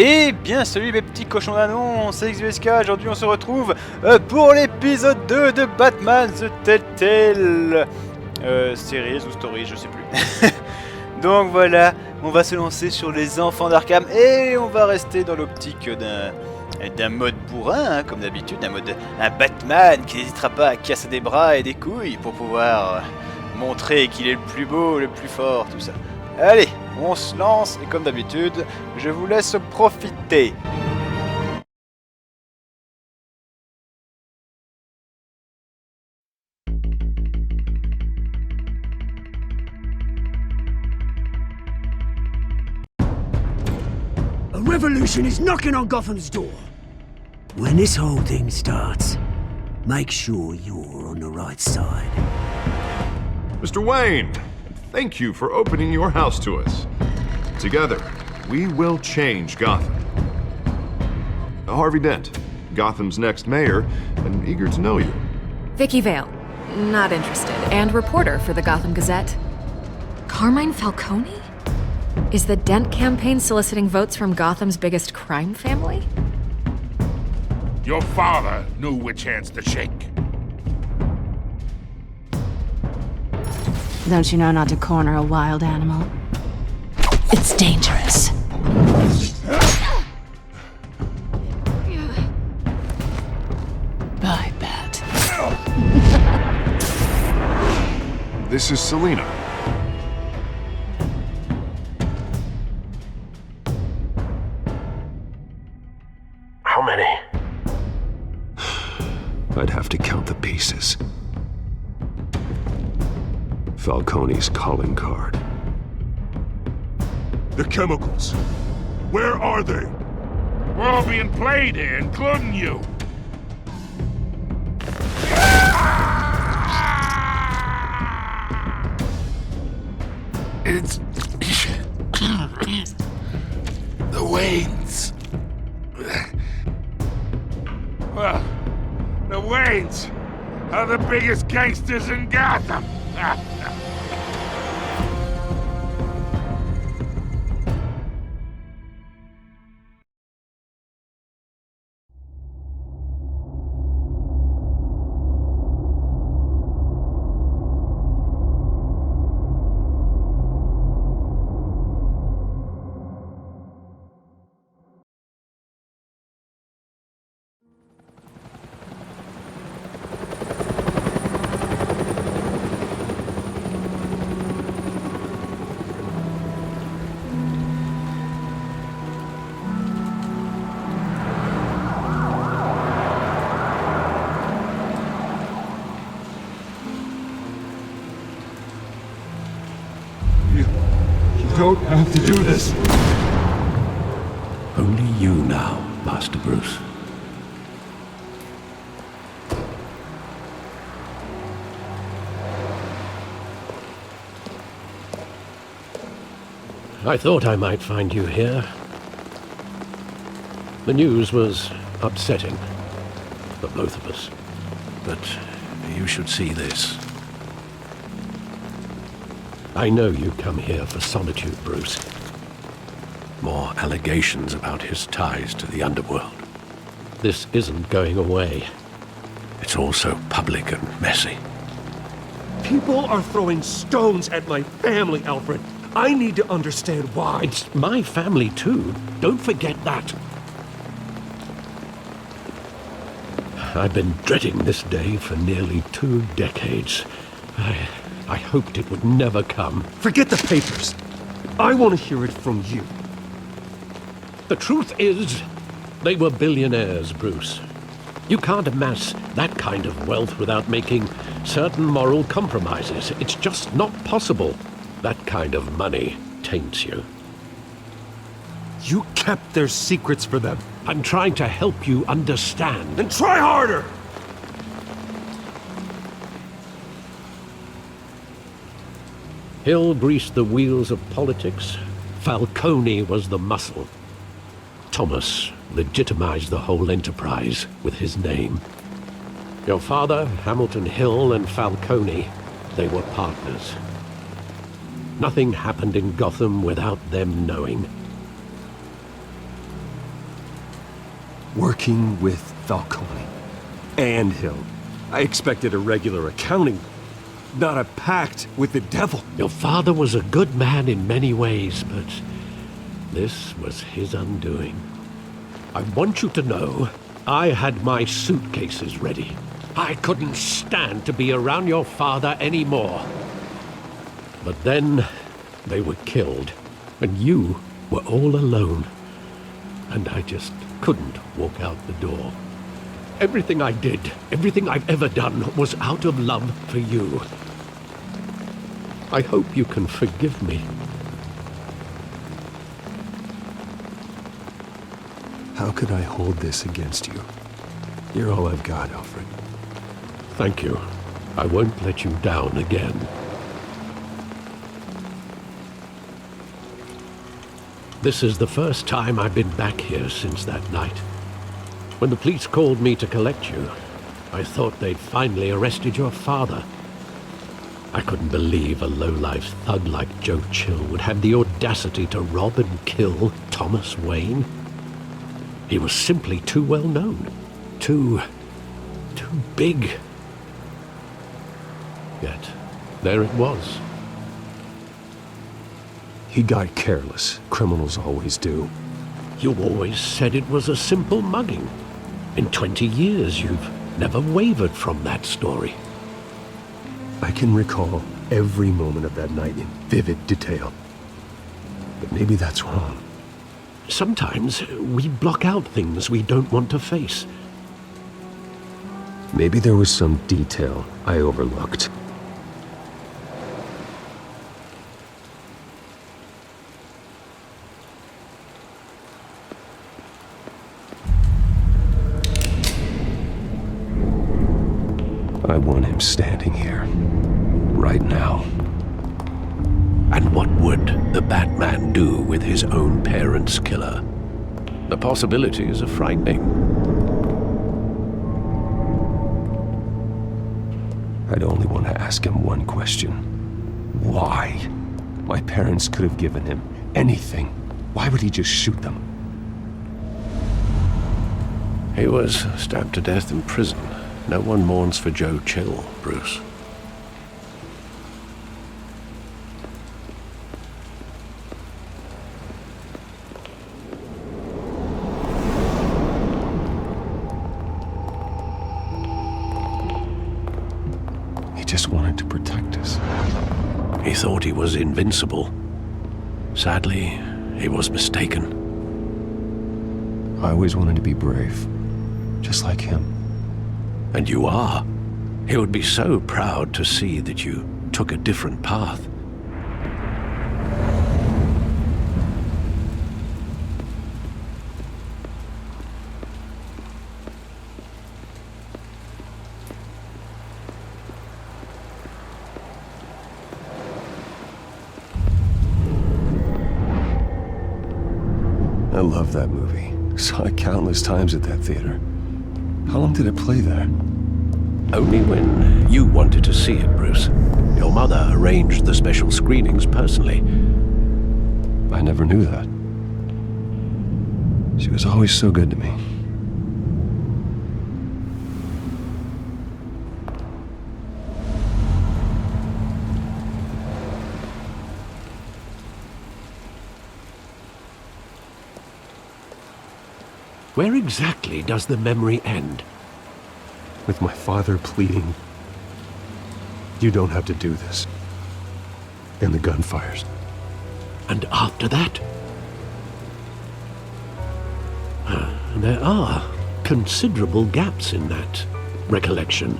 Et bien salut mes petits cochons d'annonce, c'est ExVSK. Aujourd'hui on se retrouve pour l'épisode 2 de Batman The Telltale Series ou Stories, je sais plus. Donc voilà, on va se lancer sur les enfants d'Arkham et on va rester dans l'optique d'un mode bourrin, hein, comme d'habitude, un Batman qui n'hésitera pas à casser des bras et des couilles pour pouvoir montrer qu'il est le plus beau, le plus fort, tout ça. Allez, on se lance et comme d'habitude, je vous laisse profiter. A revolution is knocking on Gotham's door. When this whole thing starts, make sure you're on the right side. Mr. Wayne, thank you for opening your house to us. Together, we will change Gotham. Harvey Dent, Gotham's next mayor, and eager to know you. Vicky Vale, not interested, and reporter for the Gotham Gazette. Carmine Falcone? Is the Dent campaign soliciting votes from Gotham's biggest crime family? Your father knew which hands to shake. Don't you know not to corner a wild animal? It's dangerous. I bet. This is Selina. How many? I'd have to count the pieces. Falcone's calling card. The chemicals. Where are they? We're all being played here, including you. It's... the Waynes. Well, the Waynes are the biggest gangsters in Gotham. You don't have to do this. Only you now, Master Bruce. I thought I might find you here. The news was upsetting for both of us. But you should see this. I know you come here for solitude, Bruce. More allegations about his ties to the underworld. This isn't going away. It's all so public and messy. People are throwing stones at my family, Alfred. I need to understand why. It's my family too. Don't forget that. I've been dreading this day for nearly 2 decades. I hoped it would never come. Forget the papers. I want to hear it from you. The truth is, they were billionaires, Bruce. You can't amass that kind of wealth without making certain moral compromises. It's just not possible. That kind of money taints you. You kept their secrets for them. I'm trying to help you understand. Then try harder! Hill greased the wheels of politics. Falcone was the muscle. Thomas legitimized the whole enterprise with his name. Your father, Hamilton Hill, and Falcone, they were partners. Nothing happened in Gotham without them knowing. working with Falcone and him. I expected a regular accounting, not a pact with the devil. Your father was a good man in many ways, but this was his undoing. I want you to know, I had my suitcases ready. I couldn't stand to be around your father anymore. But then, they were killed, and you were all alone. And I just couldn't walk out the door. Everything I did, everything I've ever done, was out of love for you. I hope you can forgive me. How could I hold this against you? You're all I've got, Alfred. Thank you. I won't let you down again. This is the first time I've been back here since that night. When the police called me to collect you, I thought they'd finally arrested your father. I couldn't believe a low-life thug like Joe Chill would have the audacity to rob and kill Thomas Wayne. He was simply too well known. Too big. Yet, there it was. He got careless. Criminals always do. You always said it was a simple mugging. In 20 years, you've never wavered from that story. I can recall every moment of that night in vivid detail. But maybe that's wrong. Sometimes we block out things we don't want to face. Maybe there was some detail I overlooked. I want him standing here, right now. And what would the Batman do with his own parents' killer? The possibilities are frightening. I'd only want to ask him one question. Why? My parents could have given him anything. Why would he just shoot them? He was stabbed to death in prison. No one mourns for Joe Chill, Bruce. He just wanted to protect us. He thought he was invincible. Sadly, he was mistaken. I always wanted to be brave, just like him. And you are. He would be so proud to see that you took a different path. I love that movie. Saw it countless times at that theater. How long did it play there? Only when you wanted to see it, Bruce. Your mother arranged the special screenings personally. I never knew that. She was always so good to me. Where exactly does the memory end? With my father pleading, "You don't have to do this." And the gun fires. And after that? There are considerable gaps in that recollection.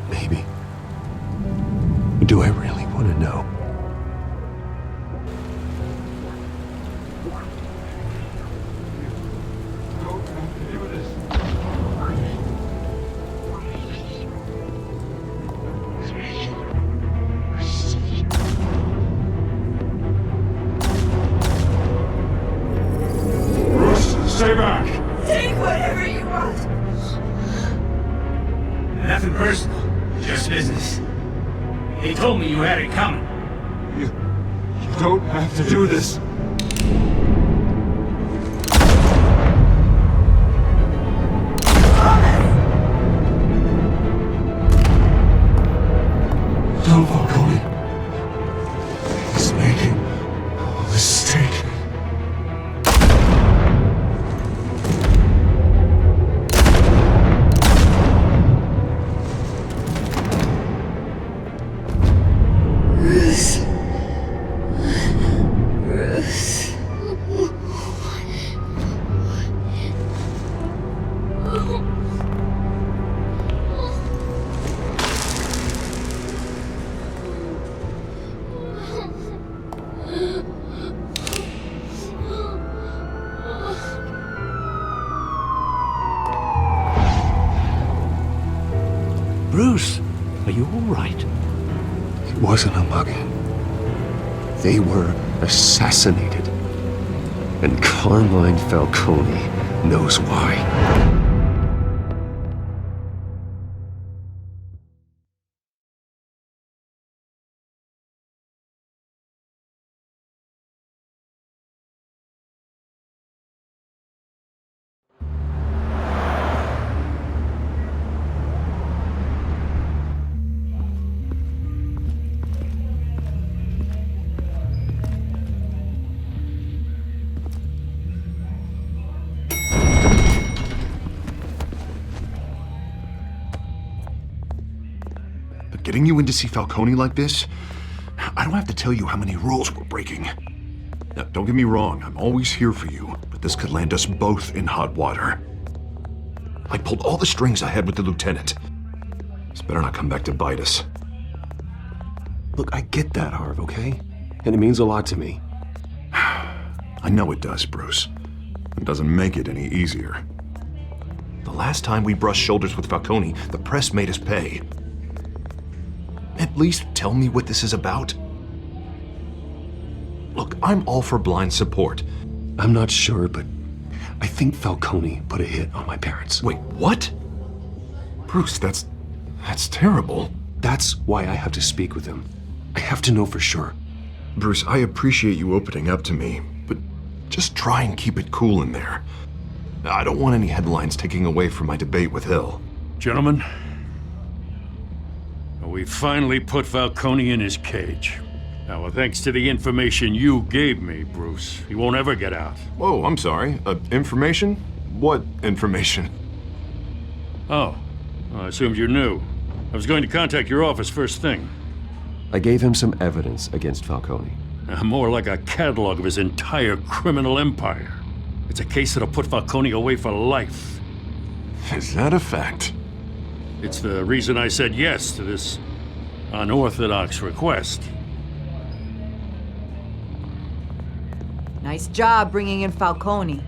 Maybe. Do I really want to know? Stay back! Take whatever you want! Nothing personal, just business. He told me you had it coming. You don't have to do this. Bruce, are you all right? It wasn't a mugging. They were assassinated. And Carmine Falcone knows why. Getting you in to see Falcone like this? I don't have to tell you how many rules we're breaking. Now, don't get me wrong, I'm always here for you, but this could land us both in hot water. I pulled all the strings I had with the lieutenant. This better not come back to bite us. Look, I get that, Harv, okay? And it means a lot to me. I know it does, Bruce. It doesn't make it any easier. The last time we brushed shoulders with Falcone, the press made us pay. At least tell me what this is about. Look, I'm all for blind support. I'm not sure, but I think Falcone put a hit on my parents. Wait, what? Bruce, that's terrible. That's why I have to speak with him. I have to know for sure. Bruce, I appreciate you opening up to me, but just try and keep it cool in there. I don't want any headlines taking away from my debate with Hill. Gentlemen, we finally put Falcone in his cage. Now, thanks to the information you gave me, Bruce, he won't ever get out. Whoa, I'm sorry. Information? What information? Oh, I assumed you knew. I was going to contact your office first thing. I gave him some evidence against Falcone. More like a catalog of his entire criminal empire. It's a case that'll put Falcone away for life. Is that a fact? It's the reason I said yes to this unorthodox request. Nice job bringing in Falcone.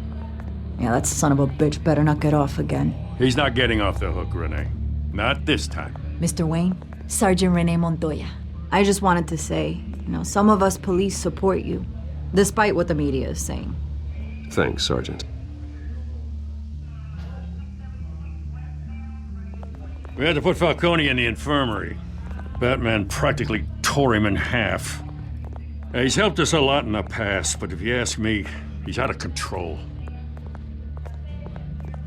Yeah, that son of a bitch better not get off again. He's not getting off the hook, Renee. Not this time. Mr. Wayne, Sergeant Renee Montoya. I just wanted to say, some of us police support you, despite what the media is saying. Thanks, Sergeant. We had to put Falcone in the infirmary. Batman practically tore him in half. He's helped us a lot in the past, but if you ask me, he's out of control.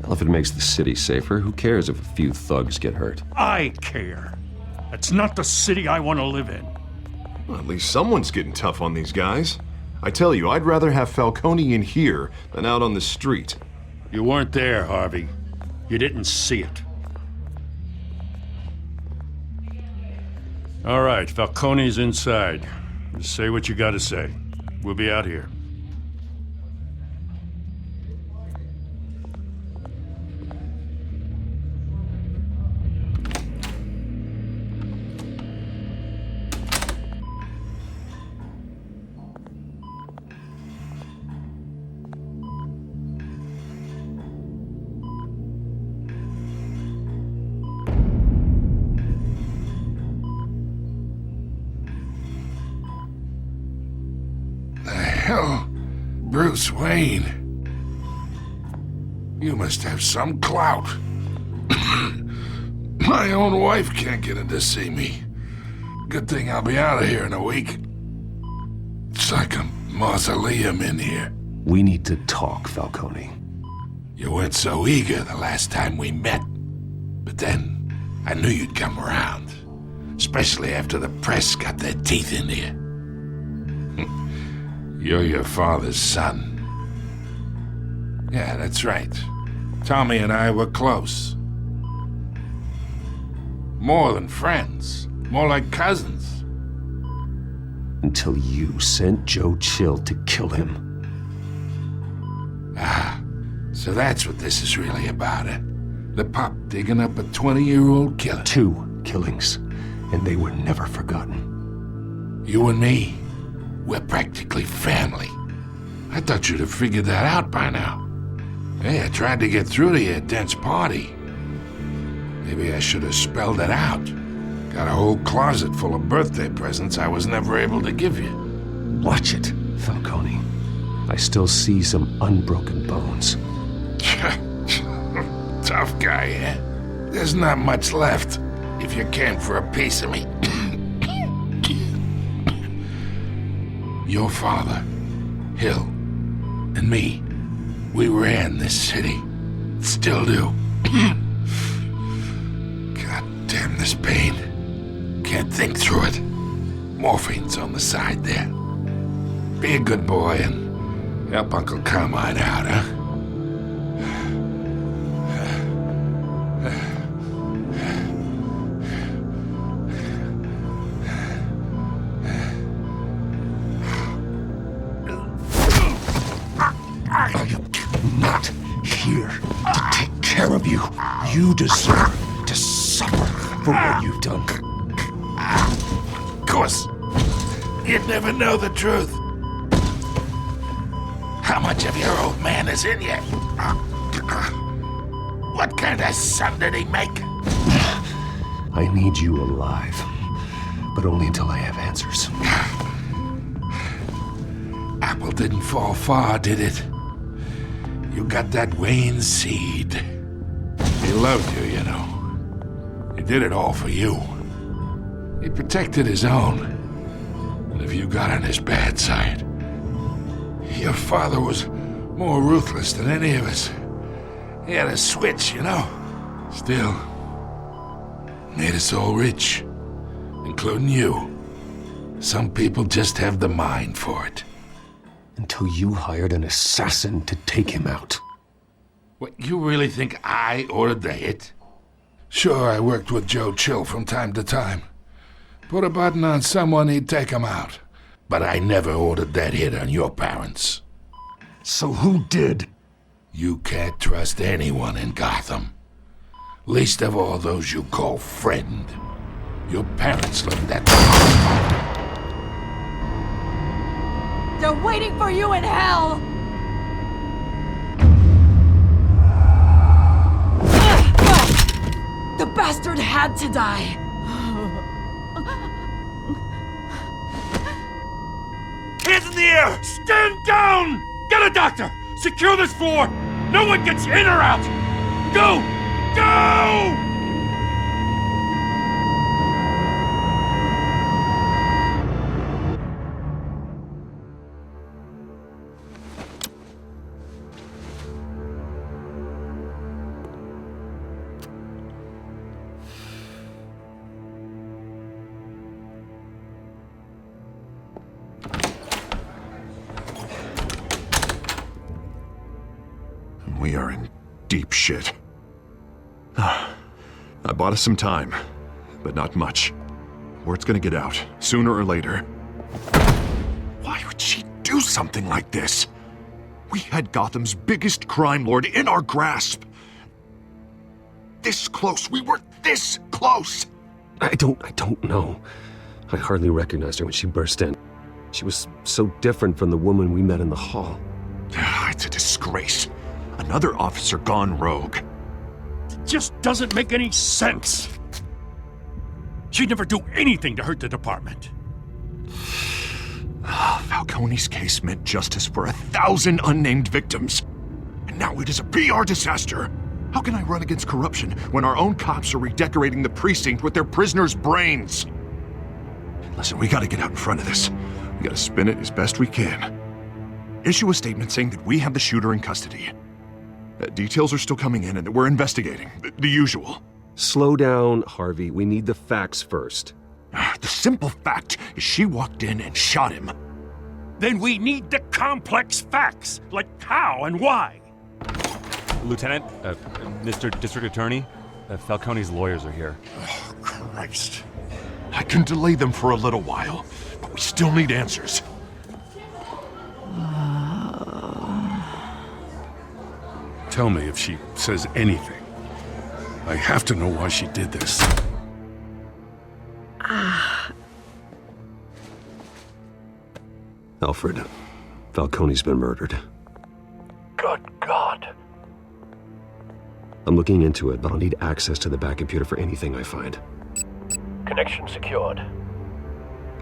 Well, if it makes the city safer, who cares if a few thugs get hurt? I care. That's not the city I want to live in. Well, at least someone's getting tough on these guys. I tell you, I'd rather have Falcone in here than out on the street. You weren't there, Harvey. You didn't see it. All right, Falcone's inside. Just say what you gotta say. We'll be out here. Bruce Wayne. You must have some clout. My own wife can't get in to see me. Good thing I'll be out of here in a week. It's like a mausoleum in here. We need to talk, Falcone. You weren't so eager the last time we met. But then, I knew you'd come around. Especially after the press got their teeth in you. You're your father's son. Yeah, that's right. Tommy and I were close. More than friends. More like cousins. Until you sent Joe Chill to kill him. Ah, so that's what this is really about, eh? The pup digging up a 20-year-old killer. 2 killings, and they were never forgotten. You and me, we're practically family. I thought you'd have figured that out by now. Hey, I tried to get through to you at Dent's party. Maybe I should have spelled it out. Got a whole closet full of birthday presents I was never able to give you. Watch it, Falcone. I still see some unbroken bones. Tough guy, eh? There's not much left, if you came for a piece of me. Your father, Hill, and me, we ran this city. Still do. God damn this pain. Can't think through it. Morphine's on the side there. Be a good boy and help Uncle Carmine out, huh? I am not here to take care of you. You deserve to suffer for what you've done. Of course, you'd never know the truth. How much of your old man is in you? What kind of son did he make? I need you alive, but only until I have answers. Apple didn't fall far, did it? You got that Wayne seed. He loved you, you know. He did it all for you. He protected his own. And if you got on his bad side, your father was more ruthless than any of us. He had a switch, you know. Still, made us all rich, including you. Some people just have the mind for it. Until you hired an assassin to take him out. What, you really think I ordered the hit? Sure, I worked with Joe Chill from time to time. Put a button on someone, he'd take him out. But I never ordered that hit on your parents. So who did? You can't trust anyone in Gotham. Least of all those you call friend. Your parents learned that. They're waiting for you in hell! The bastard had to die! Hands in the air! Stand down! Get a doctor! Secure this floor! No one gets in or out! Go! Go! We are in deep shit. I bought us some time, but not much. Word's gonna get out, sooner or later. Why would she do something like this? We had Gotham's biggest crime lord in our grasp. This close, we were this close! I don't know. I hardly recognized her when she burst in. She was so different from the woman we met in the hall. It's a disgrace. Another officer gone rogue. It just doesn't make any sense. She'd never do anything to hurt the department. Falcone's case meant justice for 1,000 unnamed victims. And now it is a PR disaster. How can I run against corruption when our own cops are redecorating the precinct with their prisoners' brains? Listen, we gotta get out in front of this. We gotta spin it as best we can. Issue a statement saying that we have the shooter in custody. Details are still coming in and that we're investigating. The usual. Slow down, Harvey. We need the facts first. The simple fact is she walked in and shot him. Then we need the complex facts, like how and why. Lieutenant, Mr. District Attorney, Falcone's lawyers are here. Oh, Christ. I can delay them for a little while, but we still need answers. Tell me if she says anything. I have to know why she did this. Alfred, Falcone's been murdered. Good God. I'm looking into it, but I'll need access to the back computer for anything I find. Connection secured.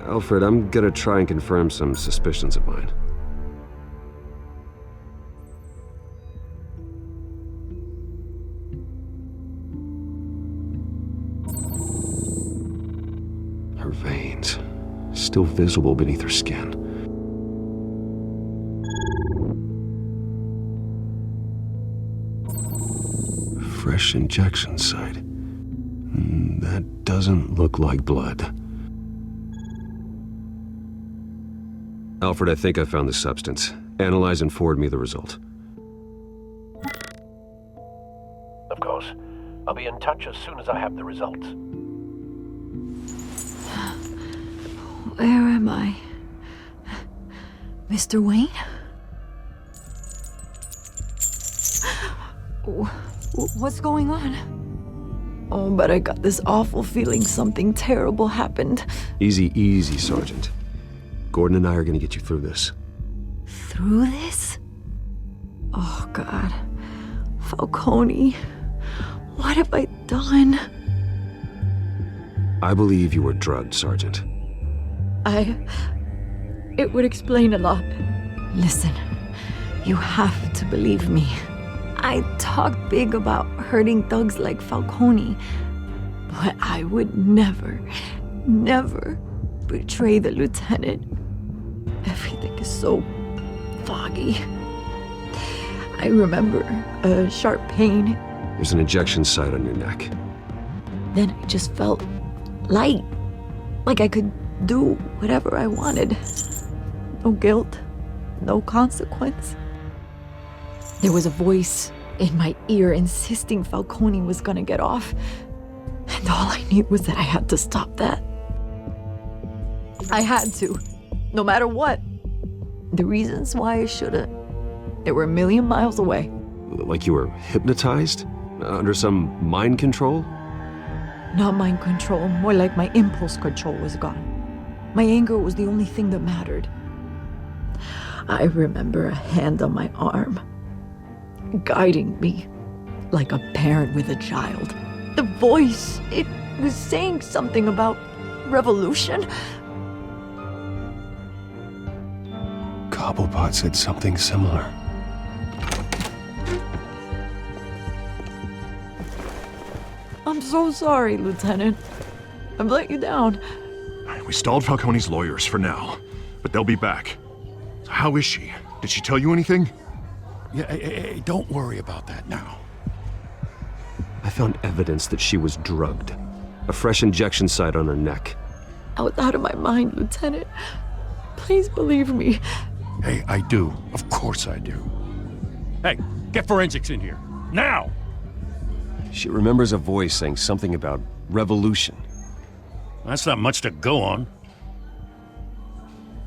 Alfred, I'm gonna try and confirm some suspicions of mine. Her veins, still visible beneath her skin. Fresh injection site. That doesn't look like blood. Alfred, I think I found the substance. Analyze and forward me the result. Of course. I'll be in touch as soon as I have the results. Where am I? Mr. Wayne? What's going on? Oh, but I got this awful feeling something terrible happened. Easy, easy, Sergeant. Gordon and I are gonna get you through this. Through this? Oh, God. Falcone. What have I done? I believe you were drugged, Sergeant. It would explain a lot. Listen, you have to believe me. I talk big about hurting thugs like Falcone, but I would never, never betray the lieutenant. Everything is so foggy. I remember a sharp pain. There's an injection site on your neck. Then I just felt light, like I could do whatever I wanted. No guilt, no consequence. There was a voice in my ear insisting Falcone was gonna get off, and all I knew was that I had to stop that. I had to, no matter what. The reasons why I shouldn't, they were a million miles away. Like you were hypnotized? Under some mind control? Not mind control, more like my impulse control was gone. My anger was the only thing that mattered. I remember a hand on my arm, guiding me like a parent with a child. The voice, it was saying something about revolution. Cobblepot said something similar. I'm so sorry, Lieutenant. I've let you down. We stalled Falcone's lawyers for now, but they'll be back. So how is she? Did she tell you anything? Yeah, hey, don't worry about that now. I found evidence that she was drugged. A fresh injection site on her neck. I was out of my mind, Lieutenant. Please believe me. Hey, I do. Of course I do. Hey, get forensics in here. Now! She remembers a voice saying something about revolution. That's not much to go on.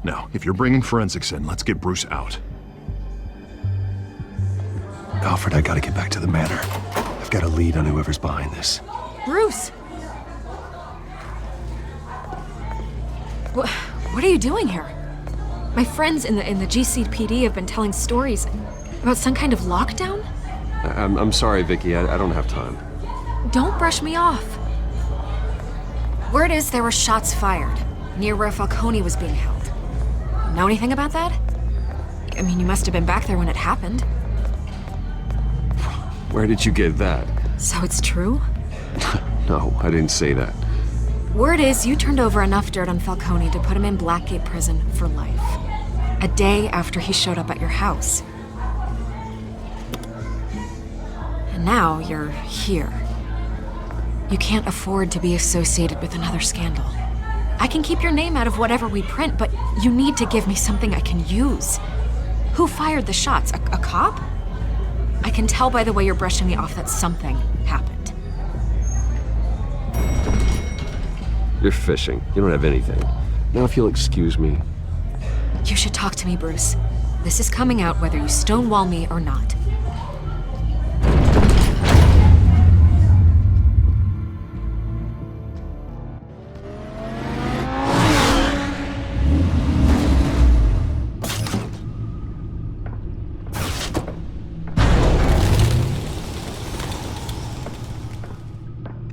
Now, if you're bringing forensics in, let's get Bruce out. Alfred, I gotta get back to the manor. I've got a lead on whoever's behind this. Bruce! What are you doing here? My friends in the GCPD have been telling stories about some kind of lockdown? I'm sorry, Vicky. I don't have time. Don't brush me off. Word is there were shots fired near where Falcone was being held. Know anything about that? I mean, you must have been back there when it happened. Where did you get that? So it's true? No, I didn't say that. Word is you turned over enough dirt on Falcone to put him in Blackgate Prison for life. A day after he showed up at your house. And now you're here. You can't afford to be associated with another scandal. I can keep your name out of whatever we print, but you need to give me something I can use. Who fired the shots? A cop? I can tell by the way you're brushing me off that something happened. You're fishing. You don't have anything. Now if you'll excuse me. You should talk to me, Bruce. This is coming out whether you stonewall me or not.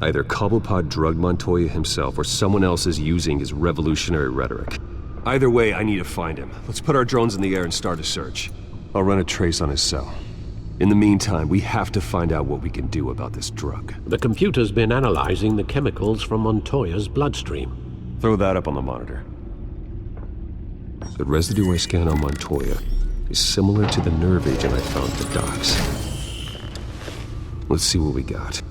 Either Cobblepot drugged Montoya himself or someone else is using his revolutionary rhetoric. Either way, I need to find him. Let's put our drones in the air and start a search. I'll run a trace on his cell. In the meantime, we have to find out what we can do about this drug. The computer's been analyzing the chemicals from Montoya's bloodstream. Throw that up on the monitor. The residue I scan on Montoya is similar to the nerve agent I found at the docks. Let's see what we got.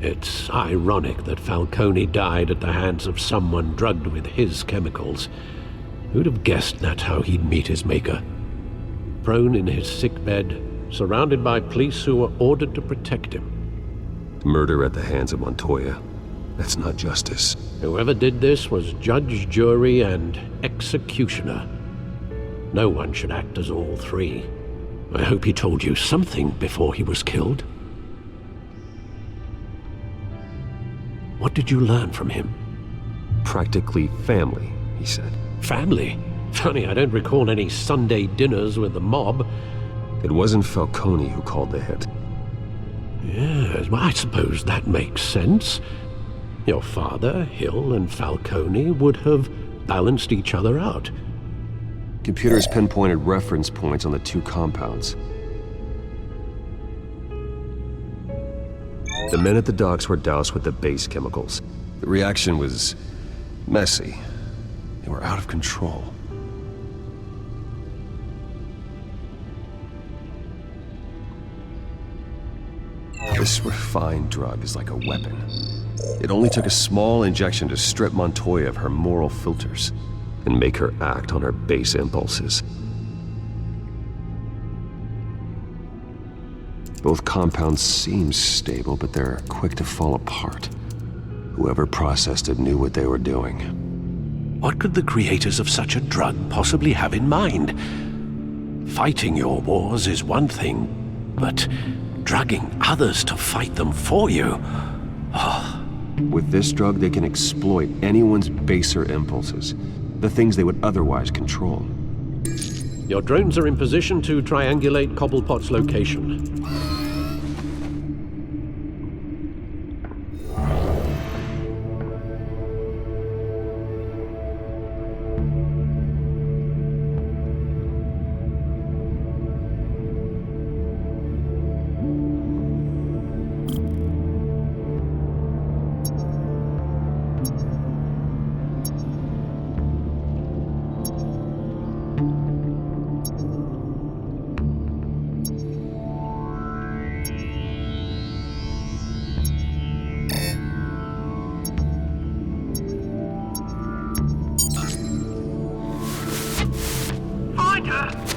It's ironic that Falcone died at the hands of someone drugged with his chemicals. Who'd have guessed that's how he'd meet his maker? Prone in his sickbed, surrounded by police who were ordered to protect him. Murder at the hands of Montoya. That's not justice. Whoever did this was judge, jury, and executioner. No one should act as all three. I hope he told you something before he was killed. What did you learn from him? Practically family, he said. Family? Funny, I don't recall any Sunday dinners with the mob. It wasn't Falcone who called the hit. Yes, well, I suppose that makes sense. Your father, Hill, and Falcone would have balanced each other out. Computers pinpointed reference points on the two compounds. The men at the docks were doused with the base chemicals. The reaction was messy. They were out of control. This refined drug is like a weapon. It only took a small injection to strip Montoya of her moral filters and make her act on her base impulses. Both compounds seem stable, but they're quick to fall apart. Whoever processed it knew what they were doing. What could the creators of such a drug possibly have in mind? Fighting your wars is one thing, but drugging others to fight them for you? Oh. With this drug, they can exploit anyone's baser impulses, the things they would otherwise control. Your drones are in position to triangulate Cobblepot's location.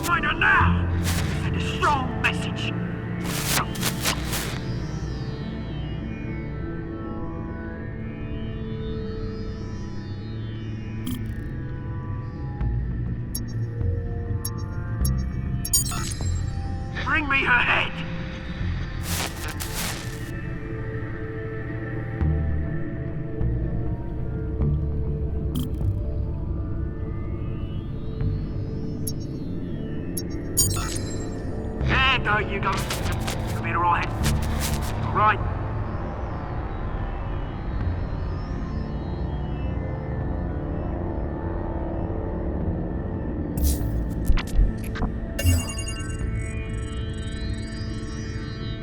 Find her now! Send a strong message. Bring me her head! There you go. You'll be alright. Alright.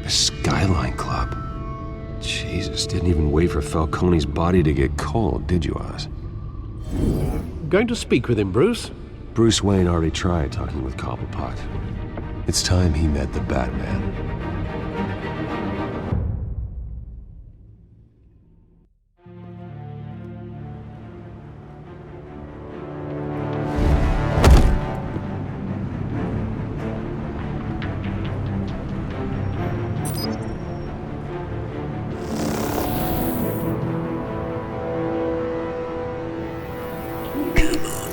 The Skyline Club. Jesus, didn't even wait for Falcone's body to get cold, did you, Oz? Going to speak with him, Bruce? Bruce Wayne already tried talking with Cobblepot. It's time he met the Batman.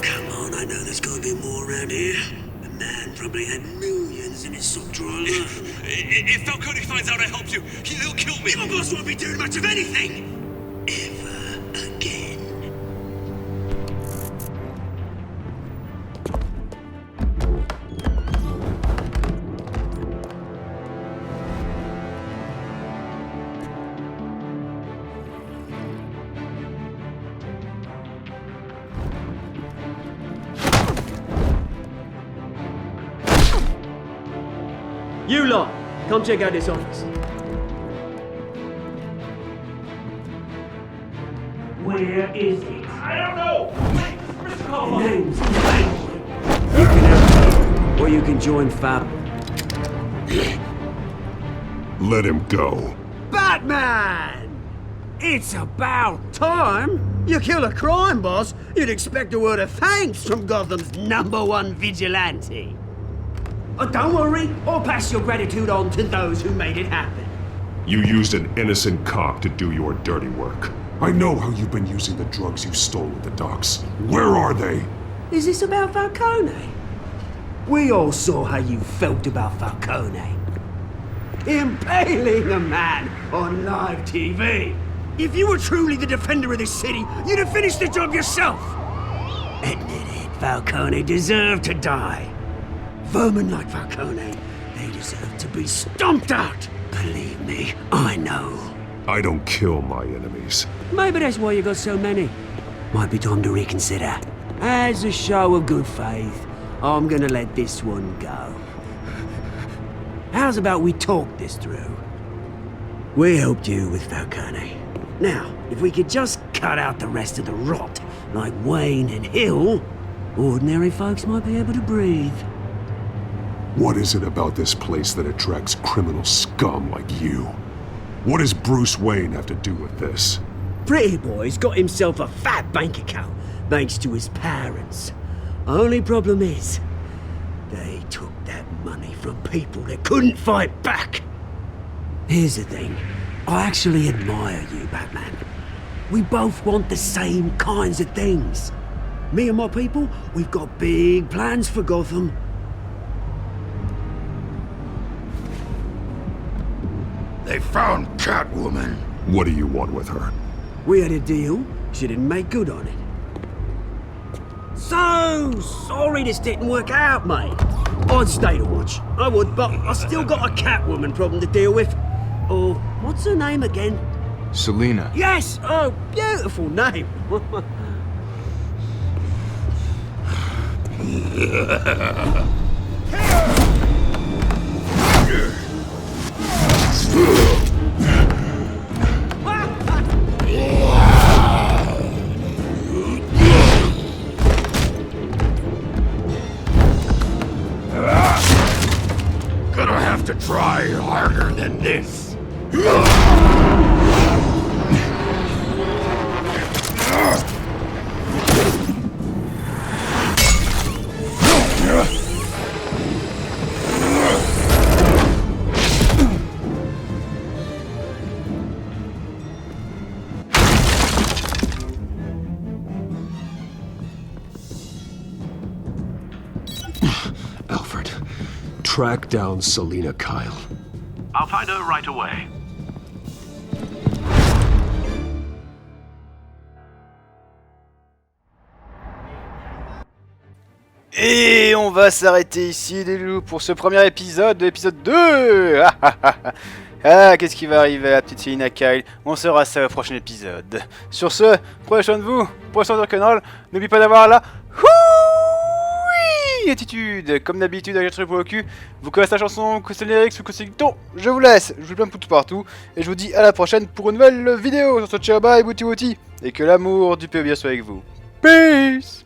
Come on, I know there's gotta be more around here. The man probably had millions in his sock drawer alone. If Falcone finds out I helped you, he'll kill me. Your boss won't be doing much of anything! Ever again. You lot, come check out this office. Where is it? I don't know! Wait, Mr. Caldwell! Name's You can help me, or you can join Fab. Let him go. Batman! It's about time! You kill a crime boss, you'd expect a word of thanks from Gotham's #1 vigilante. Don't worry, I'll pass your gratitude on to those who made it happen. You used an innocent cop to do your dirty work. I know how you've been using the drugs you stole at the docks. Where are they? Is this about Falcone? We all saw how you felt about Falcone. Impaling a man on live TV. If you were truly the defender of this city, you'd have finished the job yourself. Admit it, Falcone deserved to die. Vermin like Falcone, they deserve to be stomped out. Believe me, I know. I don't kill my enemies. Maybe that's why you got so many. Might be time to reconsider. As a show of good faith, I'm gonna let this one go. How's about we talk this through? We helped you with Falcone. Now, if we could just cut out the rest of the rot, like Wayne and Hill, ordinary folks might be able to breathe. What is it about this place that attracts criminal scum like you? What does Bruce Wayne have to do with this? Pretty Boy's got himself a fat bank account, thanks to his parents. Only problem is, they took that money from people that couldn't fight back. Here's the thing. I actually admire you, Batman. We both want the same kinds of things. Me and my people, we've got big plans for Gotham. They found Catwoman. What do you want with her? We had a deal. She didn't make good on it. So sorry this didn't work out, mate. I'd stay to watch. I would, but I still got a Catwoman problem to deal with. Oh, what's her name again? Selina. Yes! Oh, beautiful name. Gonna have to try harder than this. Alfred, track down Selina Kyle. I'll find her right away. Et on va s'arrêter ici les loups pour ce premier épisode, l'épisode 2. Ah, qu'est-ce qui va arriver à la petite Selina Kyle? On saura ça au prochain épisode. Sur ce, prenez soin de vous, prenez soin de votre canal, n'oubliez pas d'avoir la attitude. Comme d'habitude, avec le pour le cul, vous connaissez la chanson, que c'est lyrics ou que c'est dicton. Je vous laisse, je vous plein de pouces partout, et je vous dis à la prochaine pour une nouvelle vidéo. Sur ce, ciao, bye, bouti bouti, et que l'amour du PE bien soit avec vous. Peace.